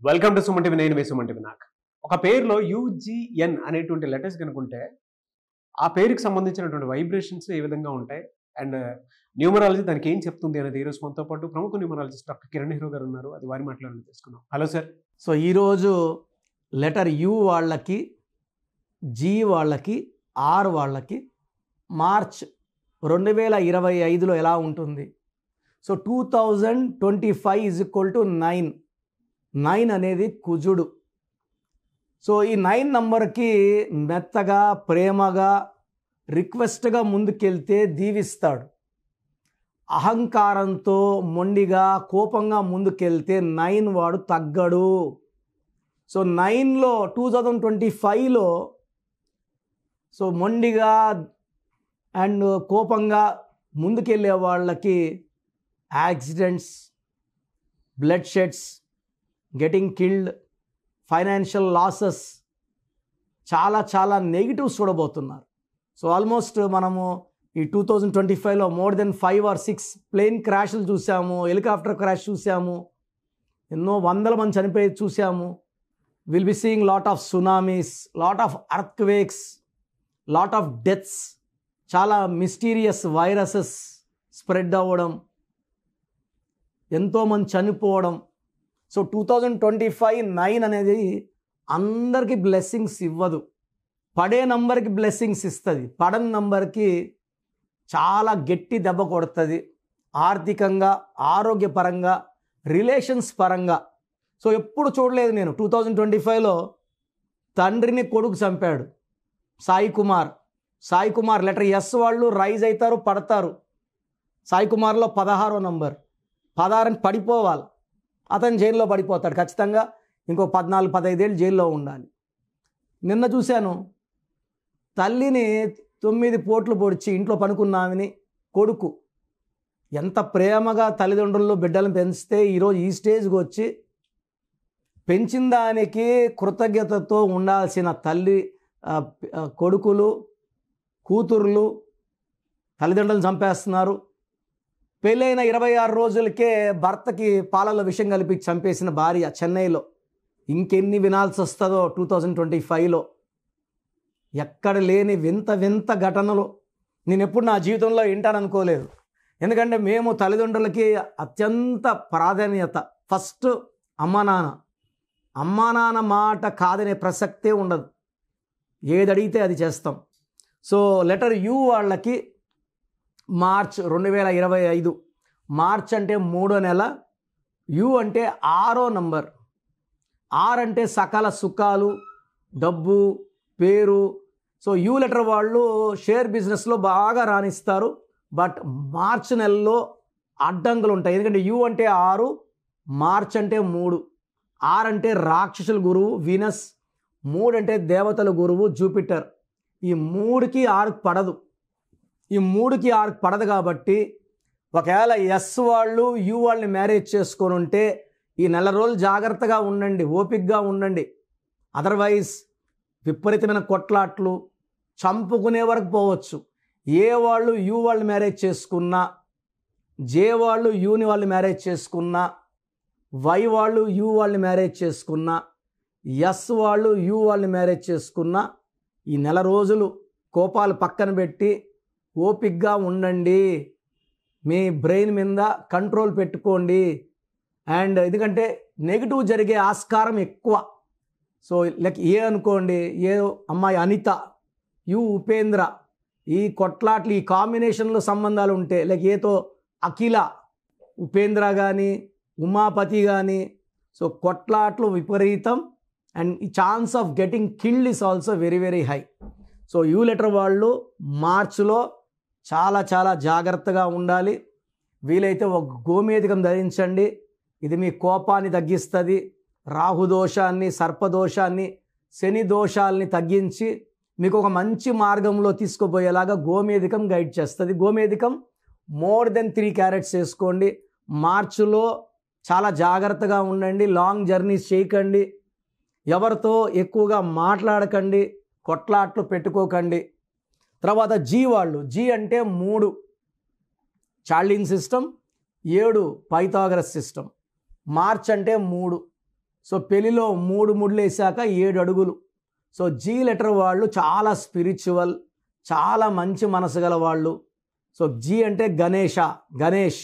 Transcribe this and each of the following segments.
Welcome to Suman TV. నేను మీ Suman TV. నాకు ఒక పేరులో యూజిఎన్ అనేటువంటి లెటర్స్ కనుకుంటే ఆ పేరుకి సంబంధించినటువంటి వైబ్రేషన్స్ ఏ విధంగా ఉంటాయి అండ్ న్యూమరాలజీ దానికి ఏం చెప్తుంది అనేది ఈరోజు మనతో పాటు ప్రముఖ న్యూమరాలజిస్ట్ డాక్టర్ కిరణ్ హీరో గారు ఉన్నారు. అది వారి మాట్లాడాలని తెలుసుకున్నాం. Hello sir. సో ఈరోజు లెటర్ యు వాళ్ళకి, జీ వాళ్ళకి, ఆర్ వాళ్ళకి మార్చ్ 2025లో ఎలా ఉంటుంది? సో 2025 = 9. 9 అనేది కుజుడు. సో ఈ 9 నంబర్కి మెత్తగా, ప్రేమగా, రిక్వెస్ట్గా ముందుకెళ్తే దీవిస్తాడు. అహంకారంతో, మొండిగా, కోపంగా ముందుకెళ్తే 9 వాడు తగ్గడు. సో 9లో 2025లో సో మొండిగా అండ్ కోపంగా ముందుకెళ్ళే వాళ్ళకి accidents, blood sheds, getting killed, financial losses, చాలా నెగిటివ్స్ చూడబోతున్నారు. సో ఆల్మోస్ట్ మనము ఈ 2025లో మోర్ దెన్ 5 or 6 ప్లేన్ క్రాష్లు చూసాము, హెలికాప్టర్ క్రాష్ చూసాము, ఎన్నో వందల మంది చనిపోయి చూసాము. Will be seeing lot of tsunamis, lot of earthquakes, lot of deaths, చాలా మిస్టీరియస్ వైరసెస్ స్ప్రెడ్ అవ్వడం, ఎంతోమంది చనిపోవడం. సో 2025 9 అనేది అందరికీ బ్లెస్సింగ్స్ ఇవ్వదు. పడే నంబర్కి బ్లెస్సింగ్స్ ఇస్తుంది, పడని నంబర్కి చాలా గట్టి దెబ్బ కొడుతుంది. ఆర్థికంగా, ఆరోగ్యపరంగా, రిలేషన్స్ పరంగా. సో ఎప్పుడు చూడలేదు నేను 2025లో తండ్రిని కొడుకు చంపాడు సాయి కుమార్. లెటర్ ఎస్ వాళ్ళు రైజ్ అవుతారు, పడతారు. సాయి కుమార్లో 16వ నంబర్, 16 పడిపోవాలి, అతను జైల్లో పడిపోతాడు ఖచ్చితంగా. ఇంకో 14-15 ఏళ్ళు జైల్లో ఉండాలి. నిన్న చూశాను, తల్లిని 9 పోట్లు పొడిచి ఇంట్లో పనుకున్నామని కొడుకు ఎంత ప్రేమగా తల్లిదండ్రుల్లో బిడ్డలను పెంచితే ఈరోజు ఈ స్టేజ్కి వచ్చి పెంచిన దానికి కృతజ్ఞతతో ఉండాల్సిన తల్లి, కొడుకులు, కూతుర్లు తల్లిదండ్రులను చంపేస్తున్నారు. పెళ్ళైన 26 రోజులకే భర్తకి పాలలో విషం కలిపి చంపేసిన భార్య చెన్నైలో. ఇంకెన్ని వినాల్సి వస్తుందో 2025లో. ఎక్కడ లేని వింత ఘటనలు నేను ఎప్పుడు నా జీవితంలో వింటాననుకోలేదు. ఎందుకంటే మేము తల్లిదండ్రులకి అత్యంత ప్రాధాన్యత. ఫస్ట్ అమ్మా నాన్న మాట కాదనే ప్రసక్తే ఉండదు. ఏది అడిగితే అది చేస్తాం. సో లెటర్ యు వాళ్ళకి మార్చ్ 2025. మార్చ్ అంటే 3వ నెల, యు అంటే 6వ నంబర్. ఆర్ అంటే సకల సుఖాలు, డబ్బు, పేరు. సో యు లెటర్ వాళ్ళు షేర్ బిజినెస్లో బాగా రాణిస్తారు. బట్ మార్చ్ నెలలో అడ్డంకులు ఉంటాయి. ఎందుకంటే యు అంటే 6, మార్చ్ అంటే 3. ఆర్ అంటే రాక్షసుల గురువు వీనస్, 3 అంటే దేవతల గురువు జూపిటర్. ఈ 3కి 6 పడదు. ఈ 3కి 6 పడదు కాబట్టి ఒకవేళ ఎస్ వాళ్ళు యు వాళ్ళని మ్యారేజ్ చేసుకొని ఉంటే ఈ నెల రోజులు జాగ్రత్తగా ఉండండి, ఓపికగా ఉండండి. అదర్వైజ్ విపరీతమైన కొట్లాట్లు, చంపుకునే వరకు పోవచ్చు. ఏ వాళ్ళు యు వాళ్ళు మ్యారేజ్ చేసుకున్నా, జే వాళ్ళు యూని వాళ్ళు మ్యారేజ్ చేసుకున్నా, వై వాళ్ళు యు వాళ్ళని మ్యారేజ్ చేసుకున్నా, ఎస్ వాళ్ళు యు వాళ్ళని మ్యారేజ్ చేసుకున్నా ఈ నెల రోజులు కోపాలు పక్కన పెట్టి ఓపికగా ఉండండి. మీ బ్రెయిన్ మీద కంట్రోల్ పెట్టుకోండి. అండ్ ఎందుకంటే నెగిటివ్ జరిగే ఆస్కారం ఎక్కువ. సో లైక్ ఏ అనుకోండి, ఏ అమ్మాయి అనిత, యు ఉపేంద్ర, ఈ కొట్లాట్లు, ఈ కాంబినేషన్లో సంబంధాలు ఉంటే లైక్ ఏతో అఖిల, ఉపేంద్ర కానీ, ఉమాపతి కానీ, సో కొట్లాట్లు విపరీతం. అండ్ ఈ chance of getting killed is also very high. So you letter వాళ్ళు మార్చ్లో చాలా జాగ్రత్తగా ఉండాలి. వీలైతే ఒక గోమేధికం ధరించండి. ఇది మీ కోపాన్ని తగ్గిస్తుంది. రాహుదోషాన్ని, సర్పదోషాన్ని, శని దోషాలని తగ్గించి మీకు ఒక మంచి మార్గంలో తీసుకుపోయేలాగా గోమేధికం గైడ్ చేస్తుంది. గోమేధికం మోర్ దెన్ 3 క్యారెట్స్ వేసుకోండి. మార్చిలో చాలా జాగ్రత్తగా ఉండండి. లాంగ్ జర్నీస్ చేయకండి. ఎవరితో ఎక్కువగా మాట్లాడకండి. కొట్లాట్లు పెట్టుకోకండి. తర్వాత జీ వాళ్ళు, జీ అంటే 3 చార్లింగ్ సిస్టమ్, 7 పైథాగరస్ సిస్టమ్. మార్చ్ అంటే 3. సో పెళ్లిలో 3 ముడులు వేసాక 7 అడుగులు. సో జీ లెటర్ వాళ్ళు చాలా స్పిరిచువల్, చాలా మంచి మనసు గల వాళ్ళు. సో జీ అంటే గణేష్.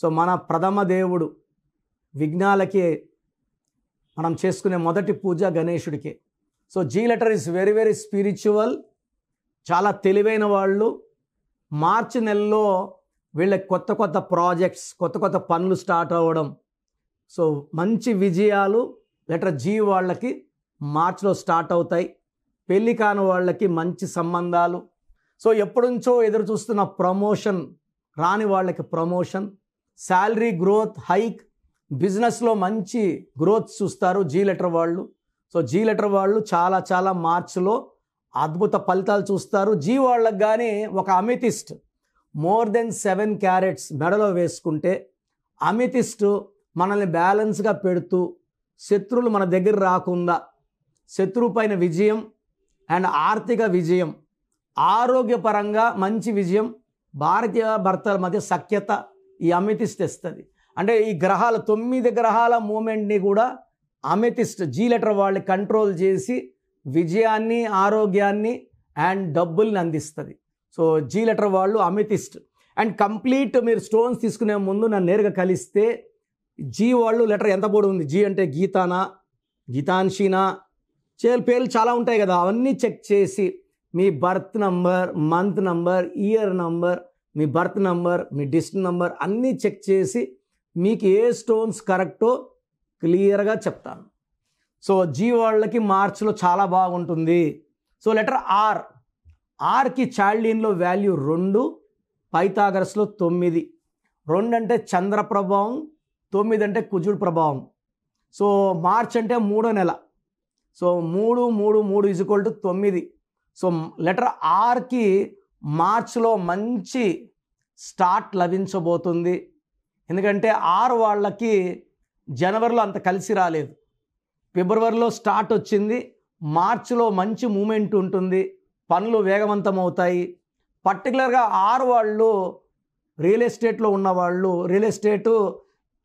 సో మన ప్రథమ దేవుడు. విఘ్నాలకి మనం చేసుకునే మొదటి పూజ గణేశుడికే. So G letter is very very spiritual, చాలా తెలివైన వాళ్ళు. మార్చి నెలలో వీళ్ళకి కొత్త కొత్త ప్రాజెక్ట్స్, కొత్త కొత్త పనులు స్టార్ట్ అవ్వడం. సో మంచి విజయాలు లెటర్ జీ వాళ్ళకి మార్చిలో స్టార్ట్ అవుతాయి. పెళ్లి కాని వాళ్ళకి మంచి సంబంధాలు. సో ఎప్పటి నుంచో ఎదురు చూస్తున్న ప్రమోషన్ రాని వాళ్ళకి ప్రమోషన్, శాలరీ గ్రోత్, హైక్, బిజినెస్లో మంచి గ్రోత్ చూస్తారు జీ లెటర్ వాళ్ళు. సో జీ లెటర్ వాళ్ళు చాలా చాలా మార్చిలో అద్భుత ఫలితాలు చూస్తారు. జీ వాళ్ళకి కానీ ఒక అమితిస్ట్ మోర్ దెన్ 7 క్యారెట్స్ మెడలో వేసుకుంటే, అమితిస్ట్ మనల్ని బ్యాలెన్స్గా పెడుతూ శత్రువులు మన దగ్గర రాకుండా, శత్రువు పైన విజయం అండ్ ఆర్థిక విజయం, ఆరోగ్యపరంగా మంచి విజయం, భార్య భర్తల మధ్య సఖ్యత ఈ అమితిస్ట్ ఇస్తుంది. అంటే ఈ గ్రహాల 9 గ్రహాల మూమెంట్ని కూడా అమితిస్ట్ జీ లెటర్ వాళ్ళు కంట్రోల్ చేసి విజయాన్ని, ఆరోగ్యాన్ని అండ్ డబ్బుల్ని అందిస్తుంది. సో జీ లెటర్ వాళ్ళు అమితిస్ట్. అండ్ కంప్లీట్ మీరు స్టోన్స్ తీసుకునే ముందు నన్ను నేరుగా కలిస్తే జీ వాళ్ళు లెటర్ ఎంత పొడి ఉంది, జీ అంటే గీతానా, గీతాంశీనా, పేర్లు చాలా ఉంటాయి కదా, అవన్నీ చెక్ చేసి మీ birth number, month number, year number, మీ బర్త్ నంబర్, మీ డిస్ట్రిక్ట్ నంబర్ అన్నీ చెక్ చేసి మీకు ఏ స్టోన్స్ కరెక్టో క్లియర్గా చెప్తాను. సో జీ వాళ్ళకి మార్చిలో చాలా బాగుంటుంది. సో లెటర్ ఆర్కి చాల్డీన్లో వాల్యూ 2, పైథాగరస్లో 9. 2 అంటే చంద్ర ప్రభావం, 9 అంటే కుజుడు ప్రభావం. సో మార్చ్ అంటే 3వ నెల. సో 3 = 9. సో లెటర్ ఆర్కి మార్చ్లో మంచి స్టార్ట్ లభించబోతుంది. ఎందుకంటే ఆర్ వాళ్ళకి జనవరిలో అంత కలిసి రాలేదు, ఫిబ్రవరిలో స్టార్ట్ వచ్చింది, మార్చిలో మంచి మూమెంట్ ఉంటుంది, పనులు వేగవంతం అవుతాయి. పర్టికులర్గా ఆర్ వాళ్ళు రియల్ ఎస్టేట్లో ఉన్నవాళ్ళు, రియల్ ఎస్టేటు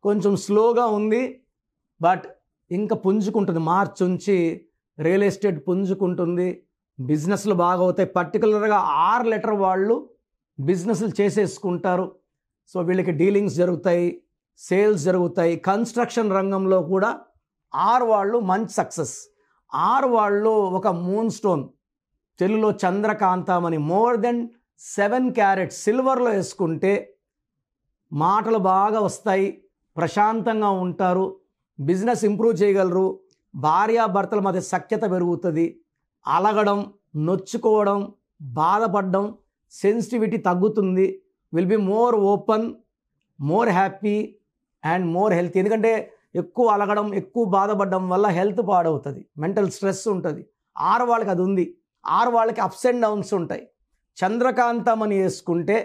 కొంచెం స్లోగా ఉంది బట్ ఇంకా పుంజుకుంటుంది. మార్చ్ నుంచి రియల్ ఎస్టేట్ పుంజుకుంటుంది, బిజినెస్లు బాగా అవుతాయి. పర్టికులర్గా ఆర్ లెటర్ వాళ్ళు బిజినెస్లు చేసేసుకుంటారు. సో వీళ్ళకి డీలింగ్స్ జరుగుతాయి, సేల్స్ జరుగుతాయి. కన్స్ట్రక్షన్ రంగంలో కూడా ఆర్ వాళ్ళు మంచి సక్సెస్. ఆర్ వాళ్ళు ఒక మూన్ స్టోన్, తెలుగులో చంద్రకాంతమని, మోర్ దెన్ 7 క్యారెట్స్ సిల్వర్లో వేసుకుంటే మాటలు బాగా వస్తాయి, ప్రశాంతంగా ఉంటారు, బిజినెస్ ఇంప్రూవ్ చేయగలరు, భార్యాభర్తల మధ్య సఖ్యత పెరుగుతుంది, అలగడం, నొచ్చుకోవడం, బాధపడడం, సెన్సిటివిటీ తగ్గుతుంది, will be more open, more happy and more healthy. ఎందుకంటే ఎక్కువ అలగడం, ఎక్కువ బాధపడడం వల్ల హెల్త్ పాడవుతుంది, మెంటల్ స్ట్రెస్ ఉంటుంది. ఆరు వాళ్ళకి అది ఉంది. ఆరు వాళ్ళకి అప్స్ అండ్ డౌన్స్ ఉంటాయి. చంద్రకాంతమని వేసుకుంటే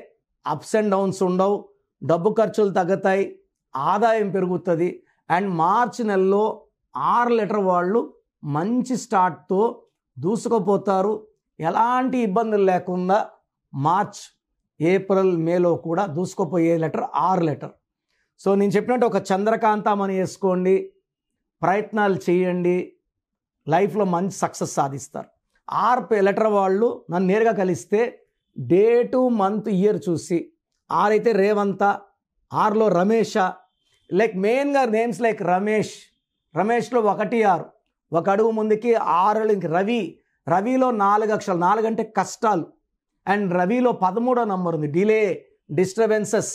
అప్స్ అండ్ డౌన్స్ ఉండవు, డబ్బు ఖర్చులు తగ్గుతాయి, ఆదాయం పెరుగుతుంది. అండ్ మార్చి నెలలో 6 లెటర్ వాళ్ళు మంచి స్టార్ట్తో దూసుకుపోతారు. ఎలాంటి ఇబ్బందులు లేకుండా మార్చ్, ఏప్రిల్, మేలో కూడా దూసుకుపోయే లెటర్ 6 లెటర్. సో నేను చెప్పినట్టు ఒక చంద్రకాంతమని వేసుకోండి, ప్రయత్నాలు చేయండి, లైఫ్లో మంచి సక్సెస్ సాధిస్తారు. 6 లెటర్ వాళ్ళు నన్ను నేరుగా కలిస్తే డేటు, మంత్, ఇయర్ చూసి, 6 అయితే రేవంత, 6లో రమేష, లైక్ మెయిన్గా నేమ్స్ లైక్ రమేష్లో 1, 6, ఒక అడుగు ముందుకి 6 రవి, రవిలో 4 అక్షరాలు, 4 అంటే కష్టాలు. అండ్ రవిలో 13వ నంబర్ ఉంది, delay, disturbances,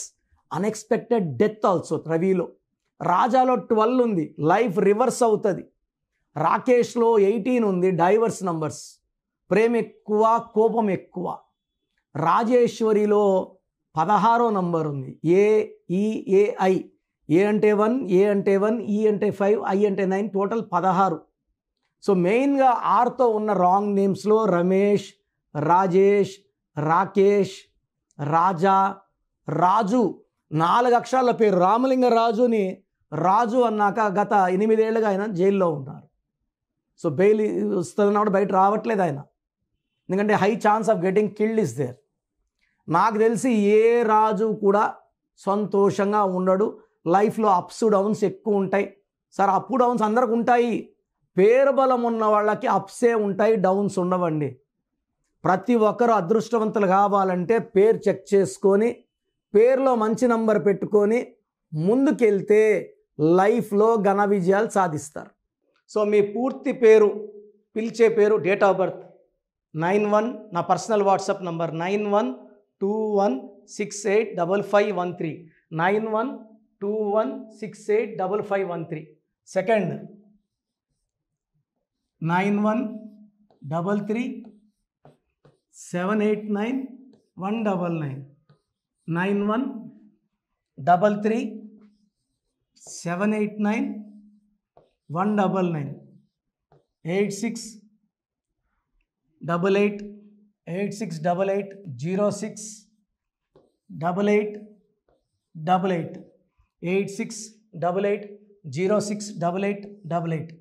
unexpected death also. రవిలో రాజాలో 12 ఉంది, లైఫ్ రివర్స్ అవుతుంది. రాకేష్లో 18 ఉంది, డైవర్స్ నంబర్స్, ప్రేమ ఎక్కువ, కోపం ఎక్కువ. రాజేశ్వరిలో 16వ నంబర్ ఉంది, ఏఈఏఐ. ఏ అంటే 1, ఏ అంటే 1, ఈ అంటే 5, ఐ అంటే 9, టోటల్ 16. సో మెయిన్గా 6తో ఉన్న రాంగ్ నేమ్స్లో రమేష్, రాజేష్, రాకేష్, రాజా, రాజు, 4 అక్షరాల పేరు. రామలింగ రాజుని రాజు అన్నాక గత 8 ఏళ్ళుగా ఆయన జైల్లో ఉన్నారు. సో బెయిల్ వస్తున్నప్పుడు బయట రావట్లేదు ఆయన, ఎందుకంటే high chance of getting killed is there. నాకు తెలిసి ఏ రాజు కూడా సంతోషంగా ఉండడు, లైఫ్లో అప్స్ డౌన్స్ ఎక్కువ ఉంటాయి, సార్ అప్ డౌన్స్ అందరికి ఉంటాయి. పేరు బలం ఉన్న వాళ్ళకి అప్సే ఉంటాయి, డౌన్స్ ఉండవండి. ప్రతి ఒక్కరు అదృష్టవంతులు కావాలంటే పేరు చెక్ చేసుకొని పేరులో మంచి నంబర్ పెట్టుకొని ముందుకెళ్తే లైఫ్లో ఘన విజయాలు సాధిస్తారు. సో మీ పూర్తి పేరు, పిలిచే పేరు, డేట్ ఆఫ్ బర్త్ 91, నా పర్సనల్ వాట్సాప్ నంబర్ 9121685513, 9121685513. సెకండ్ 9133789199, 9133789199, 868886880688, 8688068888.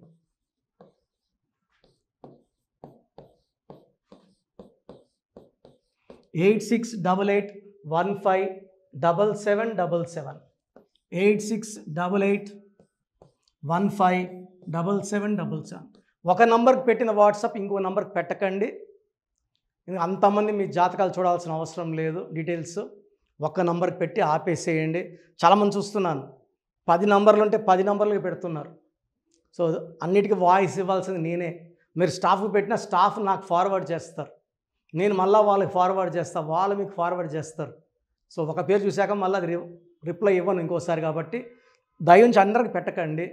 8688157777, 8688157777. ఒక నంబర్కి పెట్టిన వాట్సాప్ ఇంకో నంబర్కి పెట్టకండి. అంతమంది మీ జాతకాలు చూడాల్సిన అవసరం లేదు. డీటెయిల్స్ ఒక్క నంబర్కి పెట్టి ఆపేసేయండి. చాలామంది చూస్తున్నాను 10 నంబర్లు ఉంటే 10 నంబర్లకి పెడుతున్నారు. సో అన్నిటికీ వాయిస్ ఇవ్వాల్సింది నేనే. మీరు స్టాఫ్కి పెట్టిన స్టాఫ్ నాకు ఫార్వర్డ్ చేస్తారు, నేను మళ్ళీ వాళ్ళకి ఫార్వర్డ్ చేస్తాను, వాళ్ళు మీకు ఫార్వర్డ్ చేస్తారు. సో ఒక పేరు చూశాక మళ్ళీ అది రిప్లై ఇవ్వను ఇంకోసారి. కాబట్టి దయించి అందరికి పెట్టకండి.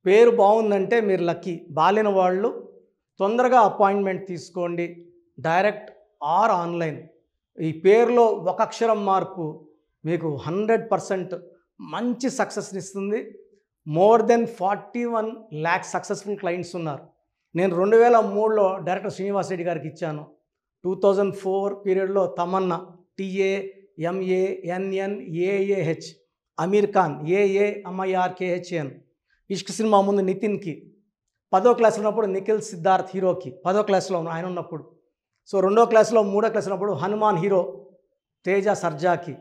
పేరు బాగుందంటే మీరు లక్కీ. బాలేని వాళ్ళు తొందరగా అపాయింట్మెంట్ తీసుకోండి, డైరెక్ట్ ఆర్ ఆన్లైన్. ఈ పేరులో ఒక అక్షరం మార్పు మీకు 100% మంచి సక్సెస్ని ఇస్తుంది. More than 41 lakhs successful clients ఉన్నారు. నేను 2003లో డైరెక్టర్ శ్రీనివాస్ రెడ్డి గారికి ఇచ్చాను. 2004 పీరియడ్లో తమన్నా, TAMANNAAH, అమీర్ ఖాన్, AAMIRKHN, ఇష్క్ సినిమా ముందు నితిన్కి, 10వ క్లాస్లో ఉన్నప్పుడు నిఖిల్ సిద్ధార్థ్ హీరోకి, 10వ క్లాస్లో ఆయన ఉన్నప్పుడు. సో 2వ క్లాస్లో 3వ క్లాస్ ఉన్నప్పుడు హనుమాన్ హీరో తేజ సర్జాకి.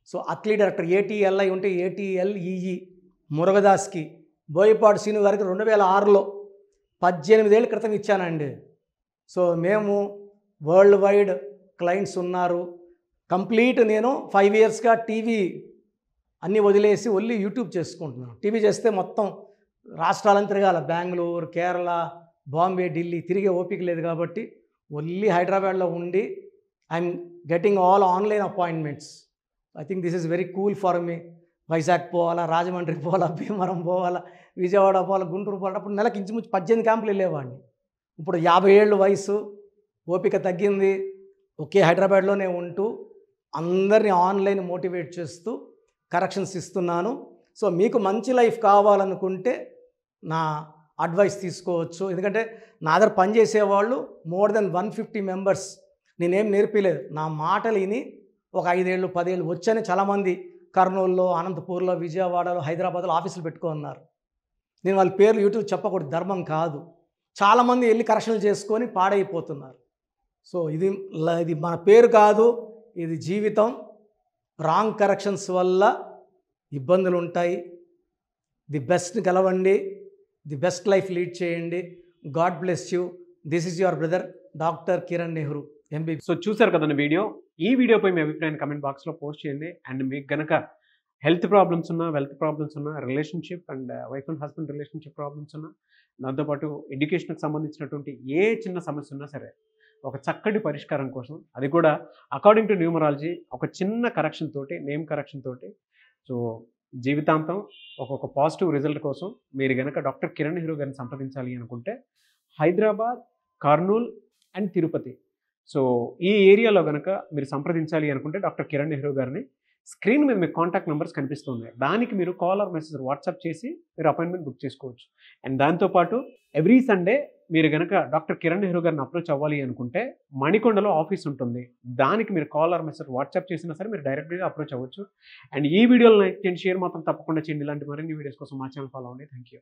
సో అథ్లీట్ డైరెక్టర్ ATLI ఉంటే ATLEE మురుగదాస్కి, బోయపాడు సీను గారికి 2006లో 18 ఏళ్ళ క్రితం ఇచ్చానండి. సో మేము వరల్డ్ వైడ్ క్లయింట్స్ ఉన్నారు. కంప్లీట్ నేను 5 yearsగా టీవీ అన్నీ వదిలేసి ఓన్లీ యూట్యూబ్ చేసుకుంటున్నాను. టీవీ చేస్తే మొత్తం రాష్ట్రాలను తిరగాల, బెంగళూరు, కేరళ, బాంబే, ఢిల్లీ తిరిగే ఓపిక లేదు. కాబట్టి ఓన్లీ హైదరాబాద్లో ఉండి I'm getting all online appointments. I think this is very cool for me. Vizag పోవాలా, రాజమండ్రి పోవాలా, భీమవరం పోవాలా, విజయవాడ పోవాలా, గుంటూరు పోవాలా. అప్పుడు నెలకి ఇంచుమించు 18 క్యాంపులు వెళ్ళేవాడిని. ఇప్పుడు 50 ఏళ్ళు వయసు, ఓపిక తగ్గింది. ఒకే హైదరాబాద్లోనే ఉంటూ అందరినీ ఆన్లైన్ మోటివేట్ చేస్తూ కరెక్షన్స్ ఇస్తున్నాను. సో మీకు మంచి లైఫ్ కావాలనుకుంటే నా అడ్వైస్ తీసుకోవచ్చు. ఎందుకంటే నా దగ్గర పనిచేసేవాళ్ళు మోర్ దెన్ 150 మెంబర్స్. నేనేం నేర్పిలేదు, నా మాటలు విని ఒక 5 ఏళ్ళు 10 ఏళ్ళు వచ్చని చాలామంది కర్నూలులో, అనంతపూర్లో, విజయవాడలో, హైదరాబాద్లో ఆఫీసులు పెట్టుకున్నారు. నేను వాళ్ళ పేర్లు యూట్యూబ్ చెప్పకూడదు, ధర్మం కాదు. చాలామంది వెళ్ళి కరెక్షన్లు చేసుకొని పాడైపోతున్నారు. సో ఇది మన పేరు కాదు, ఇది జీవితం. రాంగ్ కరెక్షన్స్ వల్ల ఇబ్బందులు ఉంటాయి. ది బెస్ట్ గెలవండి, ది బెస్ట్ లైఫ్ లీడ్ చేయండి. God bless you. This is your brother doctor Kiran Nehru, MB. So చూసారు కదండి వీడియో. ఈ వీడియోపై మీ అభిప్రాయాన్ని కమెంట్ బాక్స్లో పోస్ట్ చేయండి. అండ్ మీకు గనక హెల్త్ ప్రాబ్లమ్స్ ఉన్నా, వెల్త్ ప్రాబ్లమ్స్ ఉన్నా, relationship and wife and husband relationship problems ఉన్నా, దాంతోపాటు ఎడ్యుకేషన్కి సంబంధించినటువంటి ఏ చిన్న సమస్య ఉన్నా సరే, ఒక చక్కటి పరిష్కారం కోసం, అది కూడా అకార్డింగ్ టు న్యూమరాలజీ, ఒక చిన్న కరెక్షన్ తోటి, నేమ్ కరెక్షన్ తోటి, సో జీవితాంతం ఒక్కొక్క పాజిటివ్ రిజల్ట్ కోసం మీరు కనుక డాక్టర్ కిరణ్ నెహ్రూ గారిని సంప్రదించాలి అనుకుంటే హైదరాబాద్, కర్నూల్ అండ్ తిరుపతి, సో ఈ ఏరియాలో కనుక మీరు సంప్రదించాలి అనుకుంటే డాక్టర్ కిరణ్ నెహ్రూ గారిని స్క్రీన్ మీద మీకు కాంటాక్ట్ నెంబర్స్ కనిపిస్తున్నాయి. దానికి మీరు కాల్ ఆర్ మెసేజ్ వాట్సాప్ చేసి మీరు అపాయింట్మెంట్ బుక్ చేసుకోవచ్చు. అండ్ దాంతోపాటు ఎవ్రీ సండే మీరు కనుక డాక్టర్ కిరణ్ నెహ్రూ గారిని అప్రోచ్ అవ్వాలి అనుకుంటే మణికొండలో ఆఫీస్ ఉంటుంది. దానికి మీరు కాల్ ఆర్ మెసేజ్ వాట్సాప్ చేసినా సరే మీరు డైరెక్ట్గా అప్రోచ్ అవ్వచ్చు. అండ్ ఈ వీడియోలో లైక్ చేయండి, షేర్ మాత్రం తప్పకుండా చేయండి. ఇలాంటి మరిన్ని వీడియోస్ కోసం మా ఛానల్ ఫాలో అవ్వండి. Thank you.